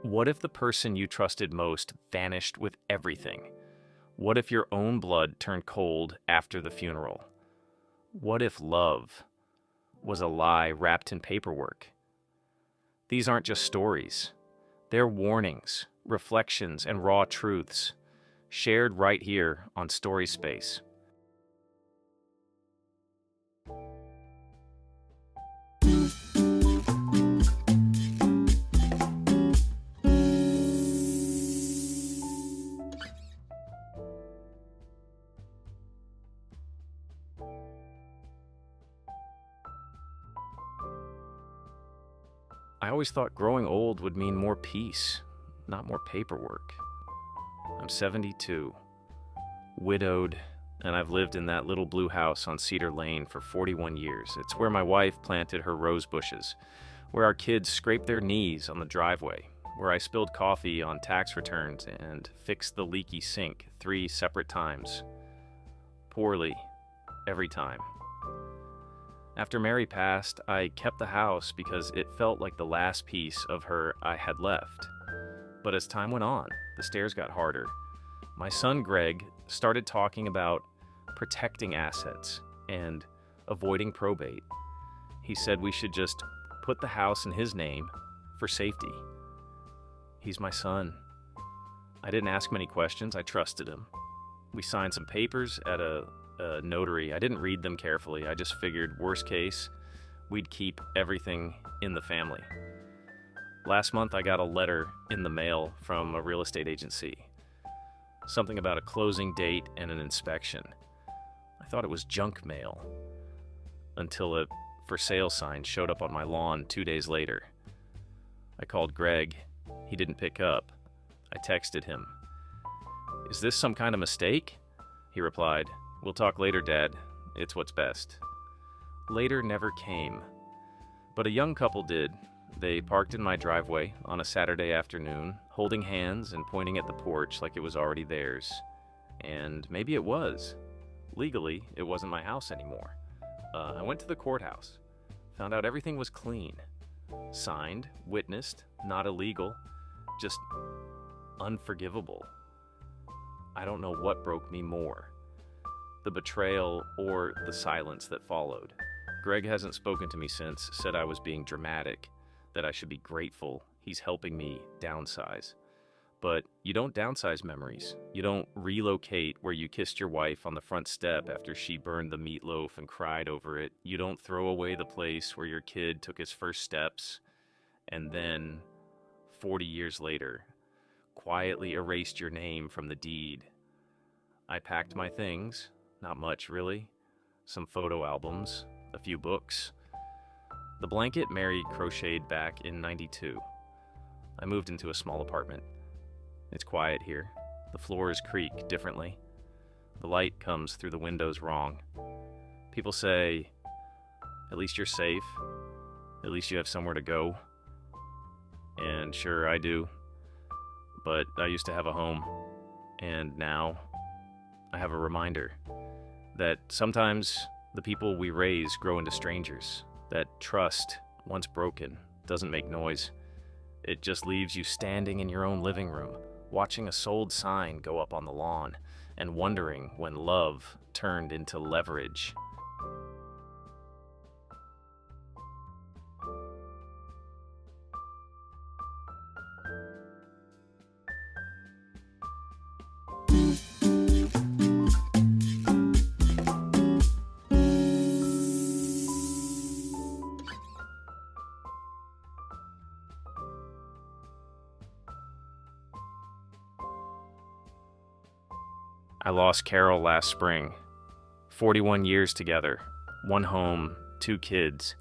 What if the person you trusted most vanished with everything? What if your own blood turned cold after the funeral? What if love was a lie wrapped in paperwork? These aren't just stories. They're warnings, reflections, and raw truths, shared right here on Story Space. I always thought growing old would mean more peace, not more paperwork. I'm 72, widowed, and I've lived in that little blue house on Cedar Lane for 41 years. It's where my wife planted her rose bushes, where our kids scraped their knees on the driveway, where I spilled coffee on tax returns and fixed the leaky sink 3 separate times. Poorly, every time. After Mary passed, I kept the house because it felt like the last piece of her I had left. But as time went on, the stairs got harder. My son Greg started talking about protecting assets and avoiding probate. He said we should just put the house in his name for safety. He's my son. I didn't ask many questions. I trusted him. We signed some papers at a notary. I didn't read them carefully. I just figured, worst case, we'd keep everything in the family. Last month, I got a letter in the mail from a real estate agency. Something about a closing date and an inspection. I thought it was junk mail until a for sale sign showed up on my lawn 2 days later. I called Greg. He didn't pick up. I texted him. "Is this some kind of mistake?" He replied, "We'll talk later, Dad. It's what's best." Later never came. But a young couple did. They parked in my driveway on a Saturday afternoon, holding hands and pointing at the porch like it was already theirs. And maybe it was. Legally, it wasn't my house anymore. I went to the courthouse, found out everything was clean. Signed, witnessed, not illegal, just unforgivable. I don't know what broke me more, the betrayal or the silence that followed. Greg hasn't spoken to me since, said I was being dramatic, that I should be grateful he's helping me downsize. But you don't downsize memories. You don't relocate where you kissed your wife on the front step after she burned the meatloaf and cried over it. You don't throw away the place where your kid took his first steps and then, 40 years later, quietly erased your name from the deed. I packed my things, not much really, some photo albums, a few books. The blanket Mary crocheted back in '92. I moved into a small apartment. It's quiet here. The floors creak differently. The light comes through the windows wrong. People say, "At least you're safe. At least you have somewhere to go." And sure, I do. But I used to have a home. And now I have a reminder that sometimes the people we raise grow into strangers. That trust, once broken, doesn't make noise. It just leaves you standing in your own living room, watching a sold sign go up on the lawn, and wondering when love turned into leverage. I lost Carol last spring. 41 years together, one home, 2 kids,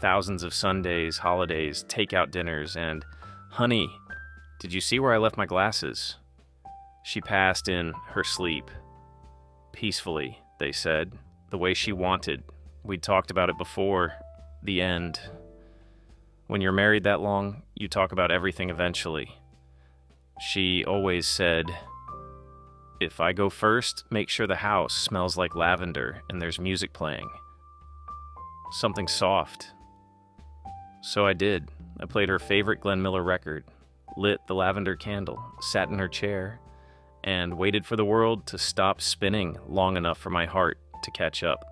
thousands of Sundays, holidays, takeout dinners, and, "Honey, did you see where I left my glasses?" She passed in her sleep. Peacefully, they said, the way she wanted. We'd talked about it before. The end. When you're married that long, you talk about everything eventually. She always said, "If I go first, make sure the house smells like lavender and there's music playing. Something soft." So I did. I played her favorite Glenn Miller record, lit the lavender candle, sat in her chair, and waited for the world to stop spinning long enough for my heart to catch up.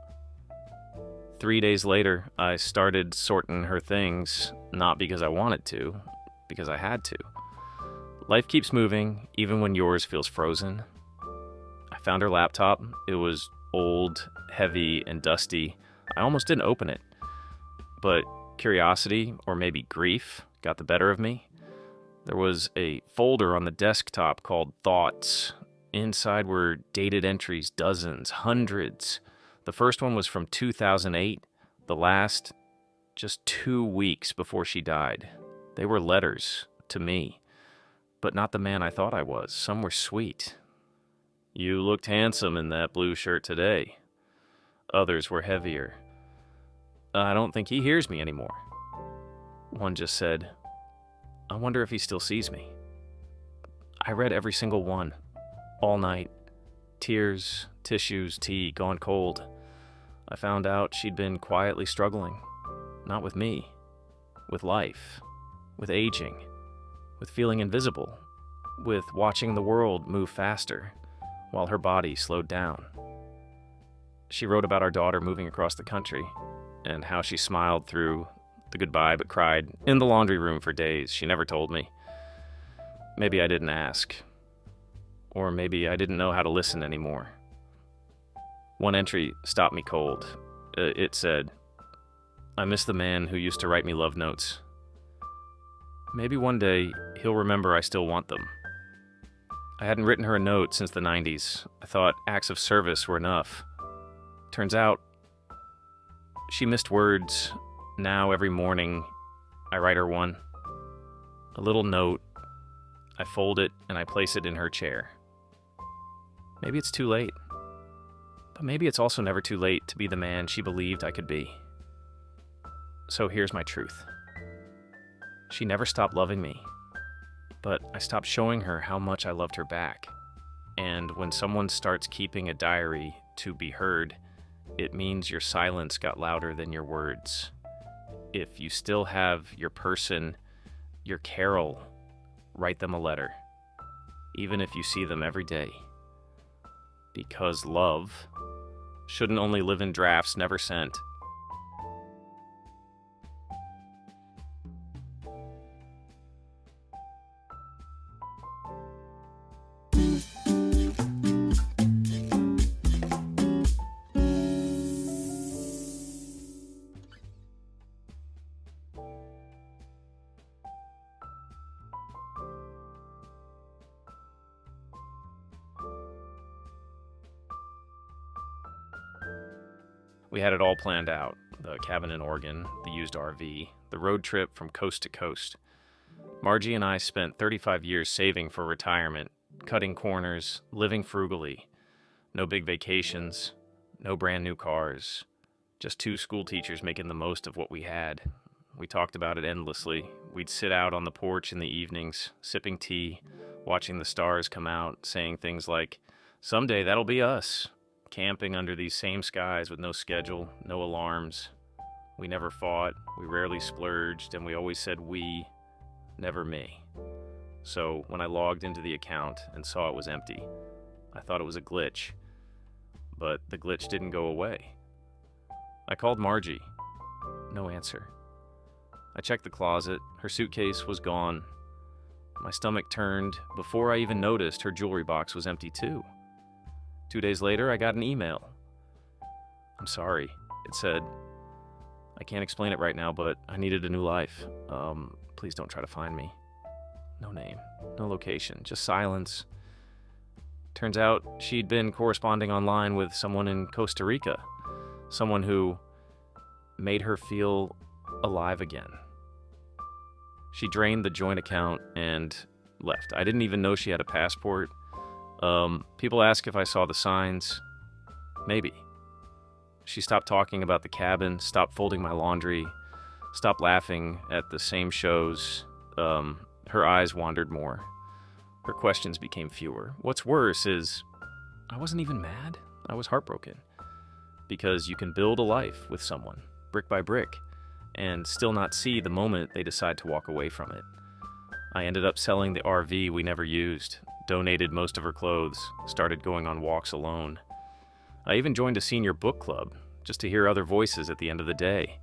3 days later, I started sorting her things, not because I wanted to, because I had to. Life keeps moving, even when yours feels frozen. I found her laptop. It was old, heavy, and dusty. I almost didn't open it. But curiosity, or maybe grief, got the better of me. There was a folder on the desktop called Thoughts. Inside were dated entries, dozens, hundreds. The first one was from 2008, the last just 2 weeks before she died. They were letters to me, but not the man I thought I was. Some were sweet. You looked handsome in that blue shirt today. Others were heavier. I don't think he hears me anymore. One just said, I wonder if he still sees me. I read every single one, all night. Tears, tissues, tea, gone cold. I found out she'd been quietly struggling. Not with me. With life. With aging. With feeling invisible. With watching the world move faster, while her body slowed down. She wrote about our daughter moving across the country, and how she smiled through the goodbye but cried in the laundry room for days. She never told me. Maybe I didn't ask. Or maybe I didn't know how to listen anymore. One entry stopped me cold. It said, I miss the man who used to write me love notes. Maybe one day he'll remember I still want them. I hadn't written her a note since the 90s. I thought acts of service were enough. Turns out, she missed words. Now every morning, I write her one. A little note. I fold it and I place it in her chair. Maybe it's too late. But maybe it's also never too late to be the man she believed I could be. So here's my truth. She never stopped loving me, but I stopped showing her how much I loved her back. And when someone starts keeping a diary to be heard, it means your silence got louder than your words. If you still have your person, your Carol, write them a letter, even if you see them every day. Because love shouldn't only live in drafts never sent. We had it all planned out. The cabin in Oregon, the used RV, the road trip from coast to coast. Margie and I spent 35 years saving for retirement, cutting corners, living frugally. No big vacations, no brand new cars. Just 2 school teachers making the most of what we had. We talked about it endlessly. We'd sit out on the porch in the evenings, sipping tea, watching the stars come out, saying things like, someday that'll be us. Camping under these same skies with no schedule, no alarms. We never fought, we rarely splurged, and we always said we, never me. So when I logged into the account and saw it was empty, I thought it was a glitch. But the glitch didn't go away. I called Margie. No answer. I checked the closet. Her suitcase was gone. My stomach turned. Before I even noticed, her jewelry box was empty too. 2 days later, I got an email. I'm sorry, it said. I can't explain it right now, but I needed a new life. Please don't try to find me. No name, no location, just silence. Turns out she'd been corresponding online with someone in Costa Rica. Someone who made her feel alive again. She drained the joint account and left. I didn't even know she had a passport. People ask if I saw the signs. Maybe. She stopped talking about the cabin, stopped folding my laundry, stopped laughing at the same shows. Her eyes wandered more. Her questions became fewer. What's worse is, I wasn't even mad. I was heartbroken. Because you can build a life with someone, brick by brick, and still not see the moment they decide to walk away from it. I ended up selling the RV we never used, donated most of her clothes, started going on walks alone. I even joined a senior book club, just to hear other voices at the end of the day.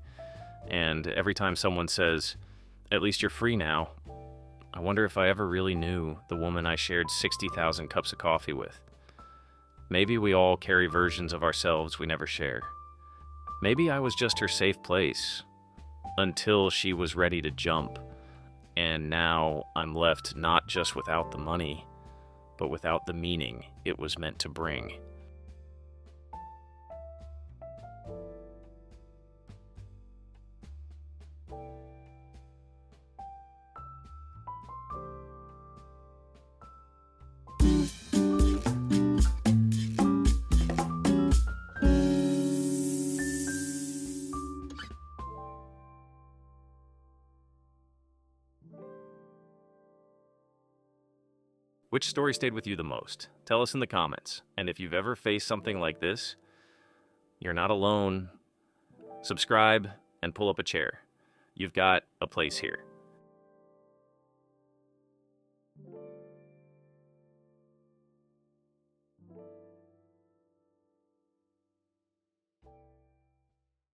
And every time someone says, "At least you're free now," I wonder if I ever really knew the woman I shared 60,000 cups of coffee with. Maybe we all carry versions of ourselves we never share. Maybe I was just her safe place, until she was ready to jump. And now I'm left not just without the money, but without the meaning it was meant to bring. Which story stayed with you the most? Tell us in the comments. And if you've ever faced something like this, you're not alone. Subscribe and pull up a chair. You've got a place here.